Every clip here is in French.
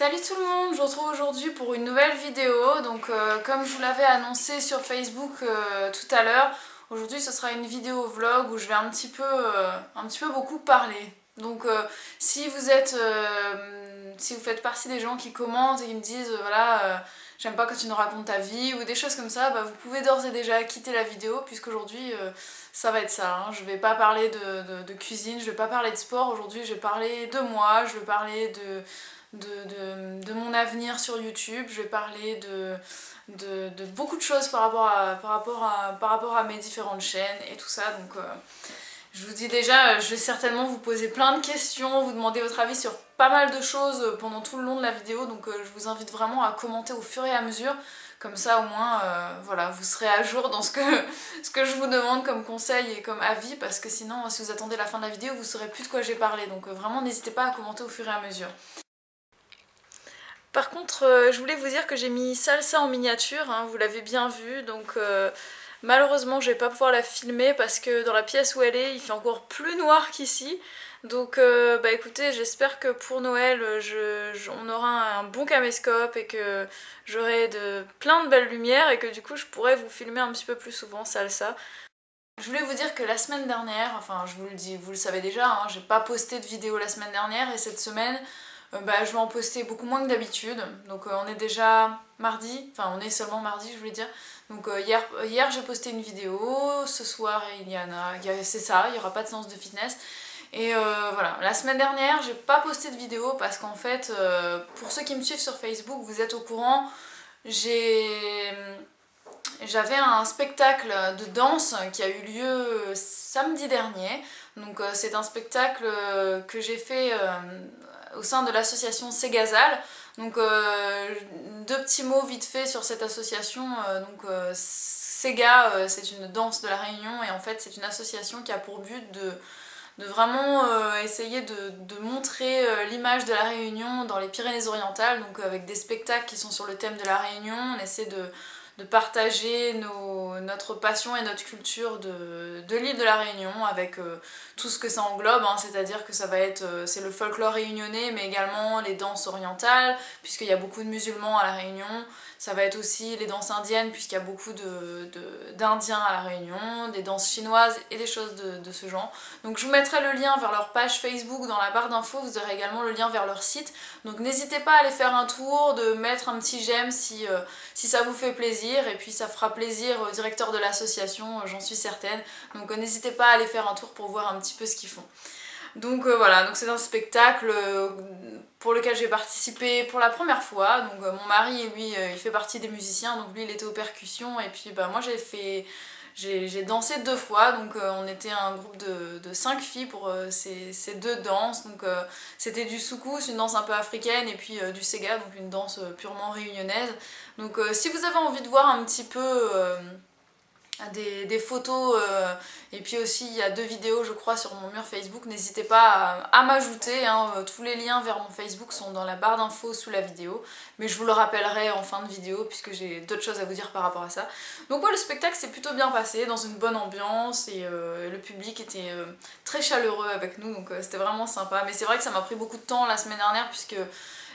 Salut tout le monde, je vous retrouve aujourd'hui pour une nouvelle vidéo. Donc comme je vous l'avais annoncé sur Facebook tout à l'heure, aujourd'hui ce sera une vidéo vlog où je vais un petit peu beaucoup parler. Donc si vous faites partie des gens qui commentent et qui me disent voilà j'aime pas quand tu nous racontes ta vie ou des choses comme ça, bah, vous pouvez d'ores et déjà quitter la vidéo puisqu'aujourd'hui ça va être ça. Hein. Je vais pas parler de cuisine, je vais pas parler de sport, aujourd'hui je vais parler de moi, je vais parler de mon avenir sur YouTube, je vais parler de beaucoup de choses par rapport à mes différentes chaînes et tout ça. Donc je vous dis déjà, je vais certainement vous poser plein de questions, vous demander votre avis sur pas mal de choses pendant tout le long de la vidéo, donc je vous invite vraiment à commenter au fur et à mesure, comme ça au moins voilà, vous serez à jour dans ce que je vous demande comme conseil et comme avis, parce que sinon si vous attendez la fin de la vidéo vous saurez plus de quoi j'ai parlé, donc vraiment n'hésitez pas à commenter au fur et à mesure. Par contre, je voulais vous dire que j'ai mis Salsa en miniature, hein, vous l'avez bien vu, donc malheureusement je vais pas pouvoir la filmer parce que dans la pièce où elle est, il fait encore plus noir qu'ici. Donc bah écoutez, j'espère que pour Noël, on aura un bon caméscope et que j'aurai plein de belles lumières et que du coup je pourrai vous filmer un petit peu plus souvent Salsa. Je voulais vous dire que la semaine dernière, enfin je vous le dis, vous le savez déjà, hein, j'ai pas posté de vidéo la semaine dernière et cette semaine, bah, je vais en poster beaucoup moins que d'habitude. Donc on est déjà mardi, enfin on est seulement mardi je voulais dire. Donc hier j'ai posté une vidéo, ce soir c'est ça, il n'y aura pas de séance de fitness. Et voilà, la semaine dernière j'ai pas posté de vidéo parce qu'en fait, pour ceux qui me suivent sur Facebook, vous êtes au courant, j'avais un spectacle de danse qui a eu lieu samedi dernier. Donc c'est un spectacle que j'ai fait au sein de l'association Ségazal. Donc deux petits mots vite fait sur cette association. Séga, c'est une danse de la Réunion et en fait c'est une association qui a pour but de vraiment essayer de montrer l'image de la Réunion dans les Pyrénées-Orientales, donc avec des spectacles qui sont sur le thème de la Réunion. On essaie de partager notre passion et notre culture de l'île de la Réunion avec tout ce que ça englobe, hein, c'est-à-dire que ça va être c'est le folklore réunionnais mais également les danses orientales puisqu'il y a beaucoup de musulmans à la Réunion, ça va être aussi les danses indiennes puisqu'il y a beaucoup d'Indiens à la Réunion, des danses chinoises et des choses de ce genre. Donc je vous mettrai le lien vers leur page Facebook dans la barre d'infos, vous aurez également le lien vers leur site, donc n'hésitez pas à aller faire un tour, de mettre un petit j'aime si ça vous fait plaisir, et puis ça fera plaisir au directeur de l'association, j'en suis certaine. Donc n'hésitez pas à aller faire un tour pour voir un petit peu ce qu'ils font. Donc voilà, donc c'est un spectacle pour lequel j'ai participé pour la première fois. Donc mon mari, lui, il fait partie des musiciens, donc lui il était aux percussions, et puis bah, moi j'ai dansé 2 fois, donc on était un groupe de 5 filles pour ces 2 danses. Donc c'était du soukous, une danse un peu africaine, et puis du sega, donc une danse purement réunionnaise. Donc si vous avez envie de voir un petit peu des photos, et puis aussi il y a 2 vidéos je crois sur mon mur Facebook, n'hésitez pas à m'ajouter, hein. Tous les liens vers mon Facebook sont dans la barre d'infos sous la vidéo, mais je vous le rappellerai en fin de vidéo puisque j'ai d'autres choses à vous dire par rapport à ça. Donc ouais, le spectacle s'est plutôt bien passé, dans une bonne ambiance, et le public était très chaleureux avec nous, donc c'était vraiment sympa. Mais c'est vrai que ça m'a pris beaucoup de temps la semaine dernière puisque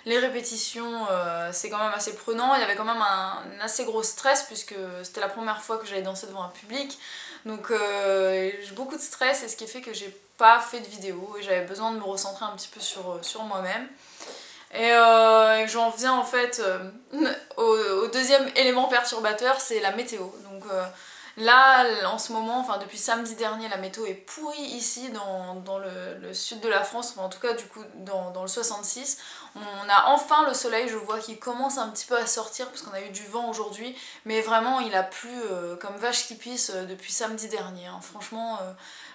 les répétitions, c'est quand même assez prenant. Il y avait quand même un assez gros stress puisque c'était la première fois que j'allais danser devant un public. Donc j'ai beaucoup de stress, et ce qui fait que j'ai pas fait de vidéo et j'avais besoin de me recentrer un petit peu sur moi-même. Et j'en viens en fait au deuxième élément perturbateur, c'est la météo. Donc là, en ce moment, enfin depuis samedi dernier, la météo est pourrie ici dans le sud de la France, enfin, en tout cas du coup dans le 66. On a enfin le soleil, je vois qu'il commence un petit peu à sortir parce qu'on a eu du vent aujourd'hui, mais vraiment il a plu comme vache qui pisse depuis samedi dernier. Hein. Franchement,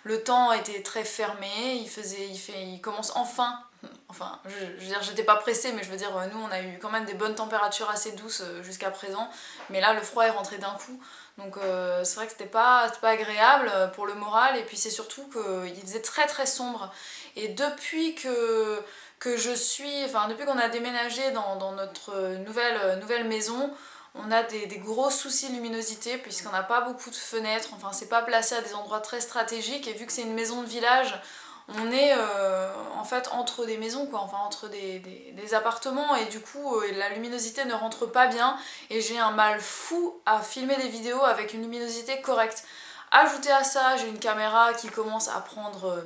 le temps était très fermé, il commence enfin, je veux dire, j'étais pas pressée, mais je veux dire, nous on a eu quand même des bonnes températures assez douces jusqu'à présent, mais là le froid est rentré d'un coup. Donc c'est vrai que c'était pas agréable pour le moral, et puis c'est surtout qu'il faisait très très sombre. Et depuis depuis qu'on a déménagé dans notre nouvelle maison, on a des gros soucis de luminosité puisqu'on n'a pas beaucoup de fenêtres, enfin c'est pas placé à des endroits très stratégiques, et vu que c'est une maison de village, on est en fait entre des maisons quoi, enfin entre des appartements et du coup la luminosité ne rentre pas bien et j'ai un mal fou à filmer des vidéos avec une luminosité correcte. Ajouté à ça, j'ai une caméra qui commence à prendre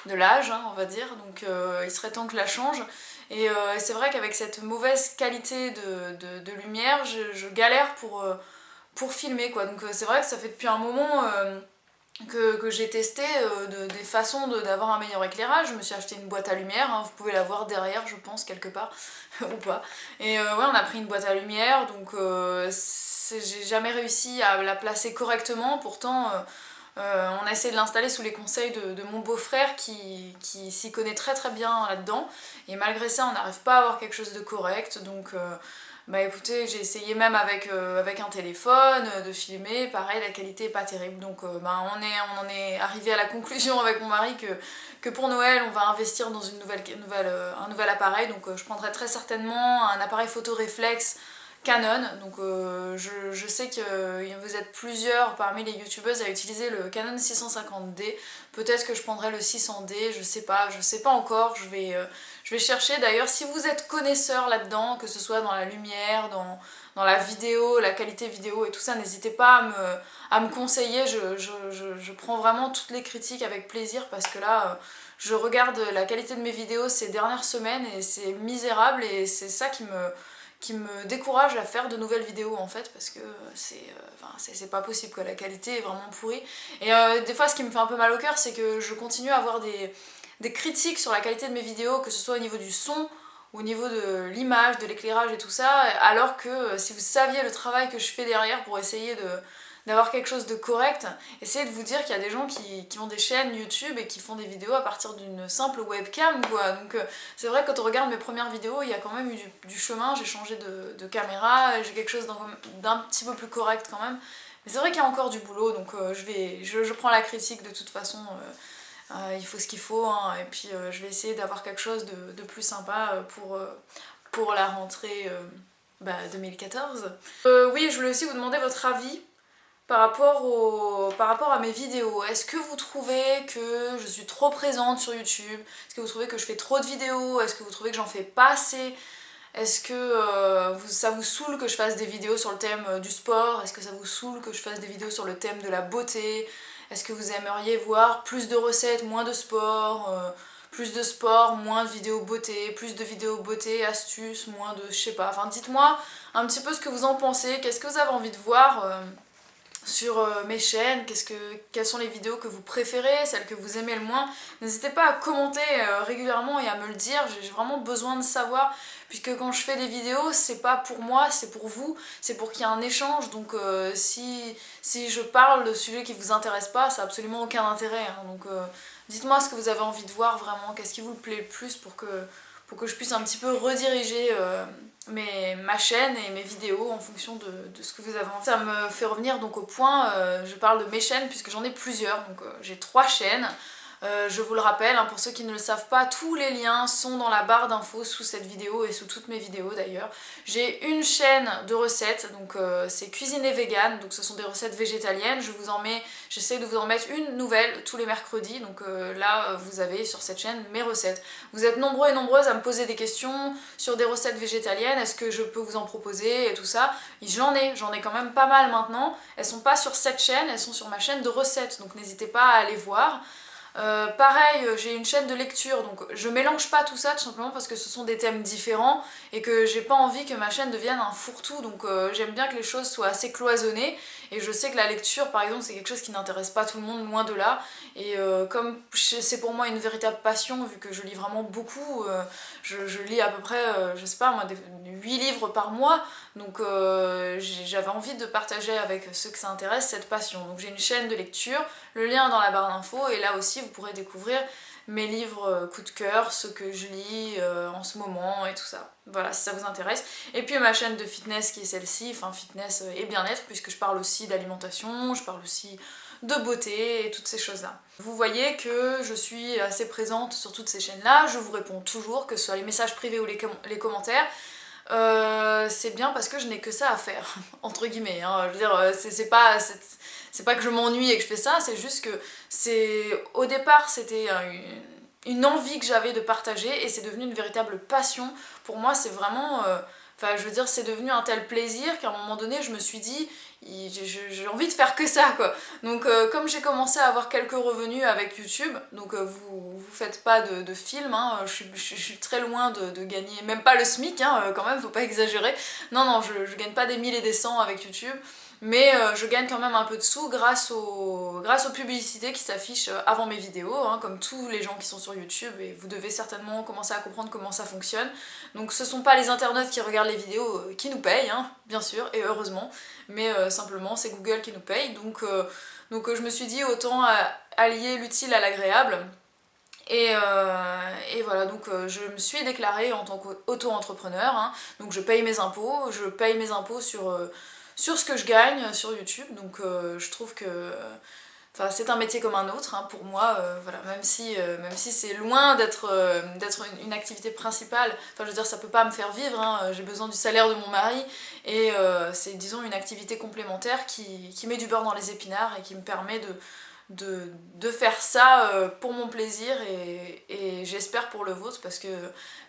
de l'âge, hein, on va dire, donc il serait temps que je la change. Et c'est vrai qu'avec cette mauvaise qualité de lumière, je galère pour filmer quoi. Donc c'est vrai que ça fait depuis un moment que j'ai testé des façons d'avoir un meilleur éclairage. Je me suis acheté une boîte à lumière, hein, vous pouvez la voir derrière je pense quelque part, ou pas. Et ouais on a pris une boîte à lumière, donc j'ai jamais réussi à la placer correctement, pourtant on a essayé de l'installer sous les conseils de mon beau-frère qui s'y connaît très très bien là-dedans, et malgré ça on n'arrive pas à avoir quelque chose de correct, donc bah écoutez, j'ai essayé même avec un téléphone de filmer, pareil la qualité est pas terrible, donc bah, on en est arrivé à la conclusion avec mon mari que pour Noël on va investir dans un nouvel appareil, donc je prendrai très certainement un appareil photo réflexe Canon, donc je sais que vous êtes plusieurs parmi les youtubeuses à utiliser le Canon 650D, peut-être que je prendrai le 600D, je sais pas encore, je vais chercher. D'ailleurs si vous êtes connaisseur là-dedans, que ce soit dans la lumière, dans la vidéo, la qualité vidéo et tout ça, n'hésitez pas à me conseiller, je prends vraiment toutes les critiques avec plaisir parce que là je regarde la qualité de mes vidéos ces dernières semaines et c'est misérable et c'est ça qui me décourage à faire de nouvelles vidéos en fait parce que c'est pas possible quoi, la qualité est vraiment pourrie et des fois ce qui me fait un peu mal au cœur c'est que je continue à avoir des critiques sur la qualité de mes vidéos, que ce soit au niveau du son, au niveau de l'image, de l'éclairage et tout ça, alors que si vous saviez le travail que je fais derrière pour essayer d'avoir quelque chose de correct, essayez de vous dire qu'il y a des gens qui ont des chaînes YouTube et qui font des vidéos à partir d'une simple webcam quoi. Donc c'est vrai que quand on regarde mes premières vidéos, il y a quand même eu du chemin, j'ai changé de caméra, j'ai quelque chose d'un petit peu plus correct quand même. Mais c'est vrai qu'il y a encore du boulot, donc je prends la critique de toute façon, il faut ce qu'il faut, hein, et puis je vais essayer d'avoir quelque chose de plus sympa pour la rentrée 2014. Oui, je voulais aussi vous demander votre avis par rapport à mes vidéos. Est-ce que vous trouvez que je suis trop présente sur YouTube? Est-ce que vous trouvez que je fais trop de vidéos? Est-ce que vous trouvez que j'en fais pas assez? Est-ce que ça vous saoule que je fasse des vidéos sur le thème du sport? Est-ce que ça vous saoule que je fasse des vidéos sur le thème de la beauté? Est-ce que vous aimeriez voir plus de recettes, moins de sport, plus de sport, moins de vidéos beauté, plus de vidéos beauté, astuces, moins de je sais pas. Enfin dites-moi un petit peu ce que vous en pensez, qu'est-ce que vous avez envie de voir sur mes chaînes, quelles sont les vidéos que vous préférez, celles que vous aimez le moins. N'hésitez pas à commenter régulièrement et à me le dire, j'ai vraiment besoin de savoir, puisque quand je fais des vidéos, c'est pas pour moi, c'est pour vous, c'est pour qu'il y ait un échange, donc si je parle de sujets qui vous intéressent pas, ça n'a absolument aucun intérêt, hein. Donc dites-moi ce que vous avez envie de voir vraiment, qu'est-ce qui vous plaît le plus pour que je puisse un petit peu rediriger ma chaîne et mes vidéos en fonction de ce que vous avez envie. Ça me fait revenir donc au point, je parle de mes chaînes puisque j'en ai plusieurs, donc j'ai 3 chaînes. Je vous le rappelle, hein, pour ceux qui ne le savent pas, tous les liens sont dans la barre d'infos sous cette vidéo et sous toutes mes vidéos d'ailleurs. J'ai une chaîne de recettes, donc c'est cuisine et vegan, donc ce sont des recettes végétaliennes. J'essaie de vous en mettre une nouvelle tous les mercredis, donc là vous avez sur cette chaîne mes recettes. Vous êtes nombreux et nombreuses à me poser des questions sur des recettes végétaliennes, est-ce que je peux vous en proposer et tout ça. J'en ai quand même pas mal maintenant. Elles sont pas sur cette chaîne, elles sont sur ma chaîne de recettes, donc n'hésitez pas à aller voir. Pareil, j'ai une chaîne de lecture, donc je mélange pas tout ça tout simplement parce que ce sont des thèmes différents et que j'ai pas envie que ma chaîne devienne un fourre-tout, donc j'aime bien que les choses soient assez cloisonnées et je sais que la lecture par exemple c'est quelque chose qui n'intéresse pas tout le monde, loin de là, et comme c'est pour moi une véritable passion vu que je lis vraiment beaucoup, je lis à peu près, je sais pas moi, 8 livres par mois, donc j'avais envie de partager avec ceux que ça intéresse cette passion, donc j'ai une chaîne de lecture, le lien dans la barre d'infos, et là aussi vous pourrez découvrir mes livres coup de cœur, ceux que je lis en ce moment et tout ça. Voilà, si ça vous intéresse. Et puis ma chaîne de fitness qui est celle-ci, enfin fitness et bien-être, puisque je parle aussi d'alimentation, je parle aussi de beauté et toutes ces choses-là. Vous voyez que je suis assez présente sur toutes ces chaînes-là, je vous réponds toujours, que ce soit les messages privés ou les commentaires. C'est bien parce que je n'ai que ça à faire, entre guillemets, hein. Je veux dire, c'est pas que je m'ennuie et que je fais ça, c'est juste que au départ c'était une envie que j'avais de partager et c'est devenu une véritable passion. Pour moi, c'est vraiment... Enfin, je veux dire, c'est devenu un tel plaisir qu'à un moment donné, je me suis dit, j'ai envie de faire que ça, quoi. Donc, comme j'ai commencé à avoir quelques revenus avec YouTube, donc vous faites pas de film, hein, je suis très loin de gagner, même pas le SMIC, hein, quand même, faut pas exagérer. Non, non, je gagne pas des 1000 et des 100 avec YouTube, mais je gagne quand même un peu de sous grâce aux publicités qui s'affichent avant mes vidéos, hein, comme tous les gens qui sont sur YouTube, et vous devez certainement commencer à comprendre comment ça fonctionne. Donc ce sont pas les internautes qui regardent les vidéos qui nous payent, hein, bien sûr, et heureusement, mais simplement c'est Google qui nous paye. Donc je me suis dit autant allier l'utile à l'agréable. Et voilà, donc je me suis déclarée en tant qu'auto-entrepreneur, hein, donc je paye mes impôts sur ce que je gagne sur YouTube, donc je trouve que enfin, c'est un métier comme un autre, hein, pour moi, voilà, même si c'est loin d'être une activité principale, enfin je veux dire ça peut pas me faire vivre, hein, j'ai besoin du salaire de mon mari, et c'est disons une activité complémentaire qui met du beurre dans les épinards et qui me permet de faire ça pour mon plaisir et j'espère pour le vôtre parce que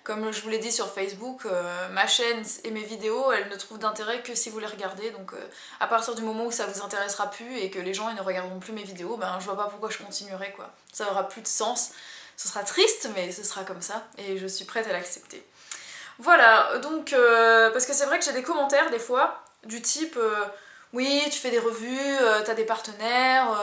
comme je vous l'ai dit sur Facebook, ma chaîne et mes vidéos elles ne trouvent d'intérêt que si vous les regardez, donc à partir du moment où ça vous intéressera plus et que les gens ils ne regarderont plus mes vidéos, ben je vois pas pourquoi je continuerai quoi, ça aura plus de sens, ce sera triste mais ce sera comme ça et je suis prête à l'accepter. Voilà, donc parce que c'est vrai que j'ai des commentaires des fois du type oui tu fais des revues, t'as des partenaires,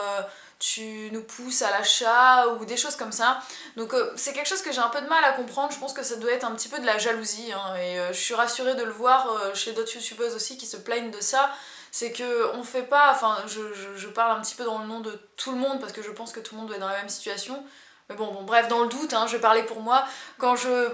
tu nous pousses à l'achat ou des choses comme ça. Donc c'est quelque chose que j'ai un peu de mal à comprendre, je pense que ça doit être un petit peu de la jalousie, hein, et je suis rassurée de le voir chez d'autres youtubeuses aussi qui se plaignent de ça. C'est que on fait pas, enfin je parle un petit peu dans le nom de tout le monde parce que je pense que tout le monde doit être dans la même situation. Mais bon bref, dans le doute, hein, je vais parler pour moi. Quand je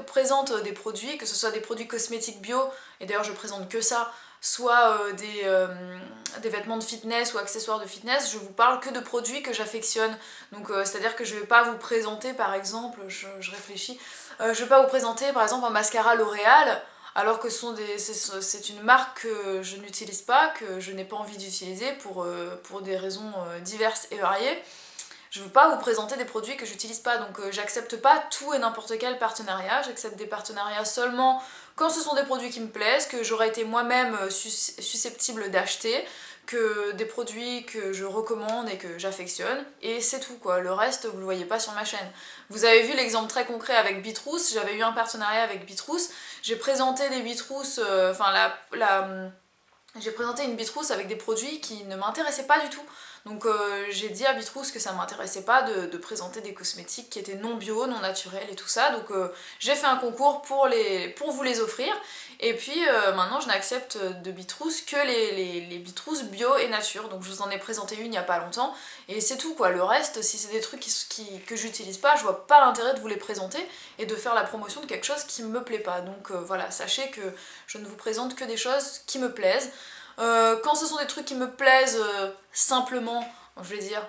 présente des produits, que ce soit des produits cosmétiques bio, et d'ailleurs je présente que ça, soit des vêtements de fitness ou accessoires de fitness, je vous parle que de produits que j'affectionne. Donc c'est-à-dire que je vais pas vous présenter par exemple, je réfléchis, je vais pas vous présenter par exemple un mascara L'Oréal, alors que c'est une marque que je n'utilise pas, que je n'ai pas envie d'utiliser pour des raisons diverses et variées. Je ne veux pas vous présenter des produits que j'utilise pas, donc j'accepte pas tout et n'importe quel partenariat, j'accepte des partenariats seulement quand ce sont des produits qui me plaisent, que j'aurais été moi-même susceptible d'acheter, que des produits que je recommande et que j'affectionne, et c'est tout quoi, le reste vous le voyez pas sur ma chaîne. Vous avez vu l'exemple très concret avec Bitrous, j'avais eu un partenariat avec Bitrous, j'ai présenté des Bitrous, j'ai présenté une Bitrous avec des produits qui ne m'intéressaient pas du tout. Donc j'ai dit à Bitrous que ça ne m'intéressait pas de présenter des cosmétiques qui étaient non bio, non naturels et tout ça. Donc j'ai fait un concours pour vous les offrir. Et puis maintenant je n'accepte de Bitrous que les Bitrous bio et nature. Donc je vous en ai présenté une il n'y a pas longtemps. Et c'est tout quoi. Le reste, si c'est des trucs que j'utilise pas, je vois pas l'intérêt de vous les présenter et de faire la promotion de quelque chose qui me plaît pas. Donc voilà, sachez que je ne vous présente que des choses qui me plaisent. Quand ce sont des trucs qui me plaisent simplement, je vais dire,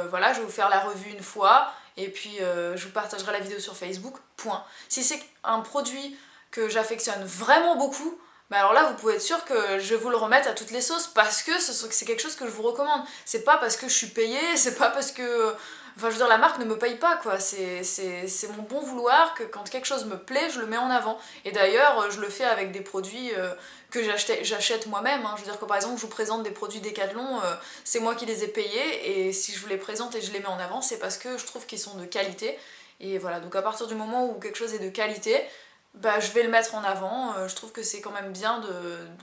voilà, je vais vous faire la revue une fois, et puis je vous partagerai la vidéo sur Facebook, point. Si c'est un produit que j'affectionne vraiment beaucoup, bah alors là vous pouvez être sûr que je vais vous le remettre à toutes les sauces, parce que c'est quelque chose que je vous recommande. C'est pas parce que je suis payée, c'est pas parce que... Enfin je veux dire, la marque ne me paye pas quoi, c'est mon bon vouloir que quand quelque chose me plaît, je le mets en avant. Et d'ailleurs, je le fais avec des produits que j'achète moi-même, hein. Je veux dire que par exemple, je vous présente des produits Decathlon, c'est moi qui les ai payés, et si je vous les présente et je les mets en avant, c'est parce que je trouve qu'ils sont de qualité. Et voilà, donc à partir du moment où quelque chose est de qualité, bah je vais le mettre en avant, je trouve que c'est quand même bien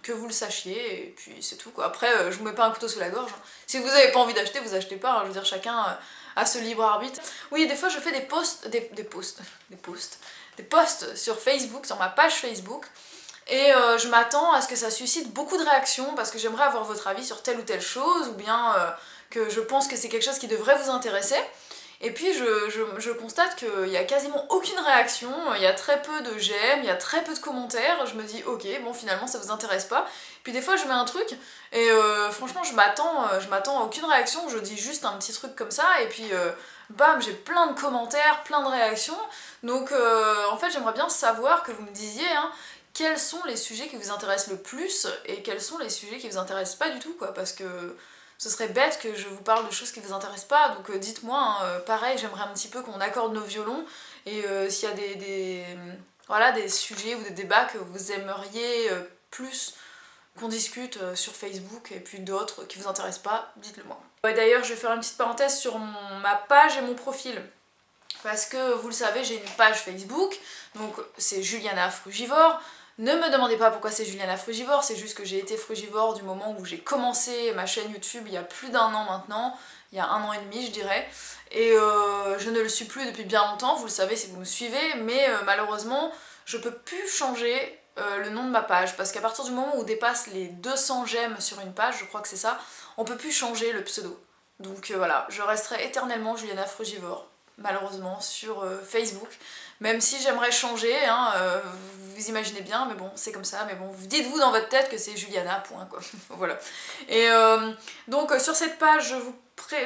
que vous le sachiez, et puis c'est tout quoi. Après, je vous mets pas un couteau sous la gorge, hein. Si vous avez pas envie d'acheter, vous achetez pas, hein. Je veux dire, chacun a ce libre arbitre. Oui, des fois je fais des posts sur Facebook, sur ma page Facebook, et je m'attends à ce que ça suscite beaucoup de réactions, parce que j'aimerais avoir votre avis sur telle ou telle chose, ou bien que je pense que c'est quelque chose qui devrait vous intéresser. Et puis je constate qu'il y a quasiment aucune réaction, il y a très peu de j'aime, il y a très peu de commentaires, je me dis ok, bon finalement ça vous intéresse pas. Puis des fois je mets un truc, et franchement je m'attends à aucune réaction, je dis juste un petit truc comme ça, et puis bam, j'ai plein de commentaires, plein de réactions. Donc en fait j'aimerais bien savoir, que vous me disiez, hein, quels sont les sujets qui vous intéressent le plus, et quels sont les sujets qui vous intéressent pas du tout, quoi, parce que ce serait bête que je vous parle de choses qui vous intéressent pas, donc dites-moi, hein, pareil, j'aimerais un petit peu qu'on accorde nos violons, et s'il y a voilà, des sujets ou des débats que vous aimeriez plus qu'on discute sur Facebook, et puis d'autres qui vous intéressent pas, dites-le moi. Ouais, d'ailleurs, je vais faire une petite parenthèse sur ma page et mon profil. Parce que vous le savez, j'ai une page Facebook, donc c'est Juliana Frugivore. Ne me demandez pas pourquoi c'est Juliana Frugivore, c'est juste que j'ai été frugivore du moment où j'ai commencé ma chaîne YouTube il y a plus d'1 an maintenant, il y a 1 an et demi je dirais, et je ne le suis plus depuis bien longtemps, vous le savez si vous me suivez, mais malheureusement je peux plus changer le nom de ma page, parce qu'à partir du moment où on dépasse les 200 j'aime sur une page, je crois que c'est ça, on peut plus changer le pseudo. Donc voilà, je resterai éternellement Juliana Frugivore, malheureusement, sur Facebook. Même si j'aimerais changer, hein, vous imaginez bien, mais bon, c'est comme ça, mais bon, dites-vous dans votre tête que c'est Juliana, point, quoi. Voilà. Et donc, sur cette page,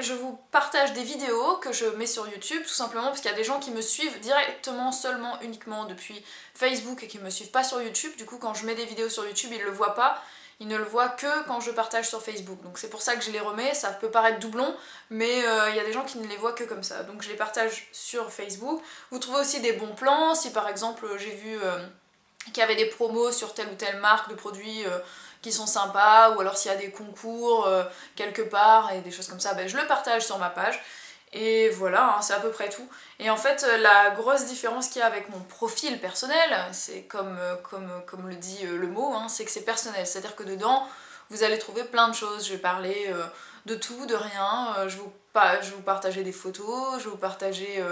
je vous partage des vidéos que je mets sur YouTube, tout simplement parce qu'il y a des gens qui me suivent directement, seulement, uniquement depuis Facebook et qui me suivent pas sur YouTube. Du coup, quand je mets des vidéos sur YouTube, ils le voient pas. Ils ne le voient que quand je partage sur Facebook. Donc c'est pour ça que je les remets, ça peut paraître doublon, mais il y a des gens qui ne les voient que comme ça. Donc je les partage sur Facebook. Vous trouvez aussi des bons plans, si par exemple j'ai vu qu'il y avait des promos sur telle ou telle marque de produits qui sont sympas, ou alors s'il y a des concours quelque part et des choses comme ça, ben, je le partage sur ma page. Et voilà, hein, c'est à peu près tout. Et en fait, la grosse différence qu'il y a avec mon profil personnel, c'est comme le dit le mot, hein, c'est que c'est personnel. C'est-à-dire que dedans, vous allez trouver plein de choses. Je vais parler de tout, de rien. Je vais vous partager des photos, je vais vous partager...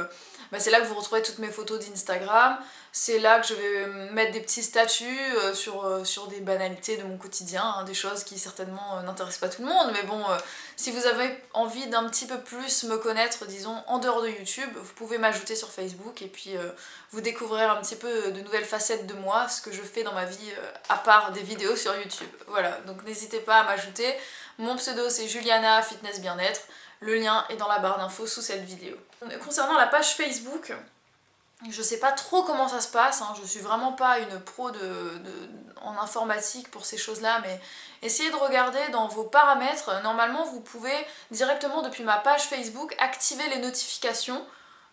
c'est là que vous retrouvez toutes mes photos d'Instagram. C'est là que je vais mettre des petits statuts sur des banalités de mon quotidien, hein, des choses qui certainement n'intéressent pas tout le monde, mais bon, si vous avez envie d'un petit peu plus me connaître, disons, en dehors de YouTube, vous pouvez m'ajouter sur Facebook et puis vous découvrir un petit peu de nouvelles facettes de moi, ce que je fais dans ma vie à part des vidéos sur YouTube. Voilà, donc n'hésitez pas à m'ajouter. Mon pseudo c'est Juliana Fitness Bien-être, le lien est dans la barre d'infos sous cette vidéo. Concernant la page Facebook, je sais pas trop comment ça se passe, hein, je suis vraiment pas une pro en informatique pour ces choses-là, mais essayez de regarder dans vos paramètres. Normalement, vous pouvez directement depuis ma page Facebook activer les notifications.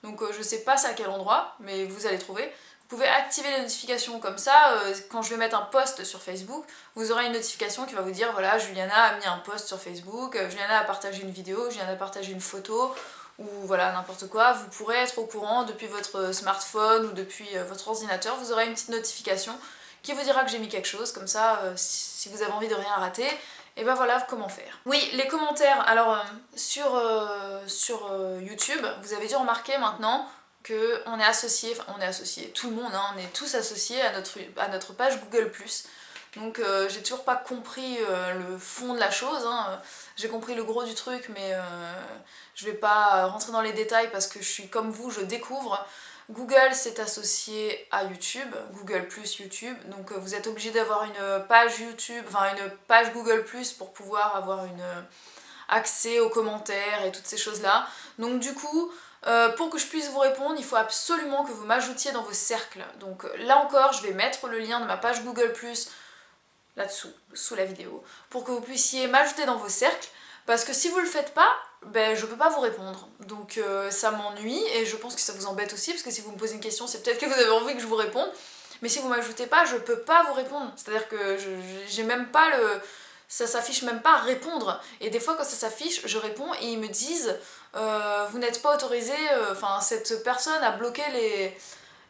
Donc je sais pas c'est à quel endroit, mais vous allez trouver. Vous pouvez activer les notifications comme ça, quand je vais mettre un post sur Facebook, vous aurez une notification qui va vous dire voilà, Juliana a mis un post sur Facebook, Juliana a partagé une vidéo, Juliana a partagé une photo, ou voilà, n'importe quoi, vous pourrez être au courant depuis votre smartphone ou depuis votre ordinateur, vous aurez une petite notification qui vous dira que j'ai mis quelque chose, comme ça, si vous avez envie de rien rater, et ben voilà comment faire. Oui, les commentaires, alors sur YouTube, vous avez dû remarquer maintenant qu'on est associés, enfin on est associés, tout le monde, hein, on est tous associés à notre page Google+. Donc j'ai toujours pas compris le fond de la chose, hein. J'ai compris le gros du truc, mais je vais pas rentrer dans les détails parce que je suis comme vous, je découvre. Google s'est associé à YouTube, Google plus YouTube, donc vous êtes obligé d'avoir une page YouTube, enfin une page Google plus pour pouvoir avoir accès aux commentaires et toutes ces choses-là. Donc du coup, pour que je puisse vous répondre, il faut absolument que vous m'ajoutiez dans vos cercles. Donc là encore, je vais mettre le lien de ma page Google plus là-dessous, sous la vidéo, pour que vous puissiez m'ajouter dans vos cercles, parce que si vous le faites pas, ben je peux pas vous répondre. Donc ça m'ennuie, et je pense que ça vous embête aussi, parce que si vous me posez une question, c'est peut-être que vous avez envie que je vous réponde, mais si vous m'ajoutez pas, je peux pas vous répondre. C'est-à-dire que j'ai même pas le... ça s'affiche même pas à répondre, et des fois quand ça s'affiche, je réponds, et ils me disent vous n'êtes pas autorisé, enfin cette personne a bloqué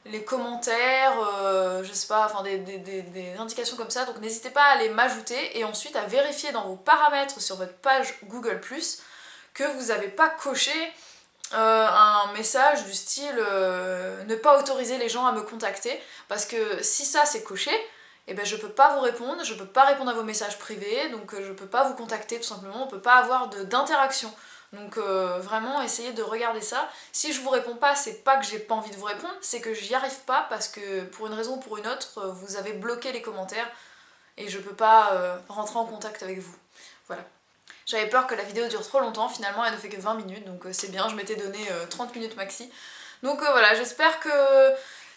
les commentaires, je sais pas, enfin des indications comme ça, donc n'hésitez pas à aller m'ajouter et ensuite à vérifier dans vos paramètres sur votre page Google+, que vous n'avez pas coché un message du style ne pas autoriser les gens à me contacter, parce que si ça c'est coché, et ben je peux pas vous répondre, je peux pas répondre à vos messages privés, donc je peux pas vous contacter tout simplement, on peut pas avoir d'interaction. Donc vraiment essayez de regarder ça. Si je vous réponds pas, c'est pas que j'ai pas envie de vous répondre, c'est que j'y arrive pas parce que pour une raison ou pour une autre, vous avez bloqué les commentaires et je peux pas rentrer en contact avec vous. Voilà. J'avais peur que la vidéo dure trop longtemps, finalement elle ne fait que 20 minutes, donc c'est bien, je m'étais donné 30 minutes maxi. Donc voilà, j'espère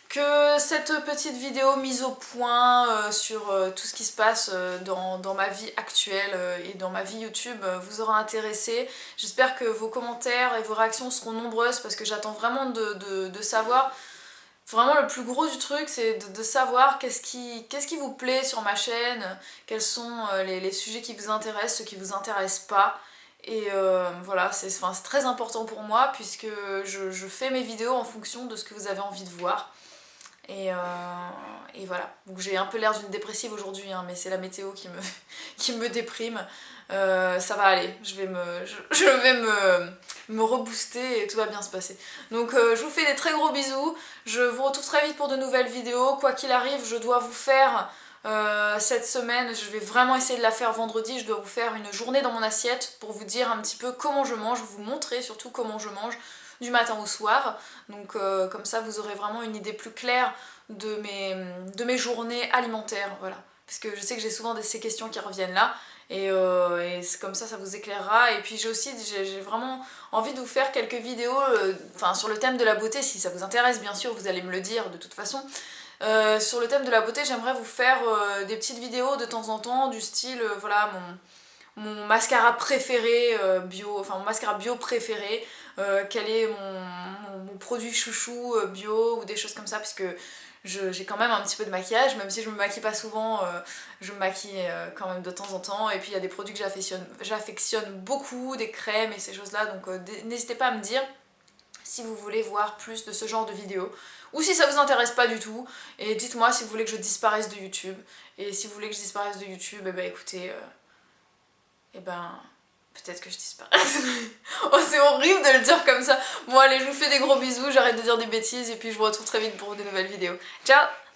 que cette petite vidéo mise au point sur tout ce qui se passe dans ma vie actuelle et dans ma vie YouTube vous aura intéressé. J'espère que vos commentaires et vos réactions seront nombreuses parce que j'attends vraiment de savoir. Vraiment le plus gros du truc c'est de savoir qu'est-ce qui vous plaît sur ma chaîne, quels sont les sujets qui vous intéressent, ceux qui vous intéressent pas. Et voilà, c'est très important pour moi puisque je fais mes vidéos en fonction de ce que vous avez envie de voir. Et voilà, donc j'ai un peu l'air d'une dépressive aujourd'hui, hein, mais c'est la météo qui me déprime. Ça va aller, je vais me rebooster et tout va bien se passer. Donc je vous fais des très gros bisous, je vous retrouve très vite pour de nouvelles vidéos. Quoi qu'il arrive, je dois vous faire cette semaine, je vais vraiment essayer de la faire vendredi, je dois vous faire une journée dans mon assiette pour vous dire un petit peu comment je mange, vous montrer surtout comment je mange du matin au soir. Donc comme ça vous aurez vraiment une idée plus claire de mes journées alimentaires, voilà. Parce que je sais que j'ai souvent ces questions qui reviennent là. Et c'est comme ça vous éclairera. Et puis j'ai vraiment envie de vous faire quelques vidéos sur le thème de la beauté, si ça vous intéresse bien sûr, vous allez me le dire de toute façon. Sur le thème de la beauté, j'aimerais vous faire des petites vidéos de temps en temps du style, voilà, mon mascara préféré bio, enfin mon mascara bio préféré, quel est mon produit chouchou bio ou des choses comme ça, puisque j'ai quand même un petit peu de maquillage, même si je me maquille pas souvent, je me maquille quand même de temps en temps. Et puis il y a des produits que j'affectionne beaucoup, des crèmes et ces choses là, donc n'hésitez pas à me dire si vous voulez voir plus de ce genre de vidéos ou si ça vous intéresse pas du tout, et dites-moi si vous voulez que je disparaisse de YouTube. Et si vous voulez que je disparaisse de YouTube, et ben écoutez, et ben peut-être que je disparaisse. Oh c'est horrible de le dire comme ça. Bon allez, je vous fais des gros bisous, j'arrête de dire des bêtises et puis je vous retrouve très vite pour de nouvelles vidéos. Ciao!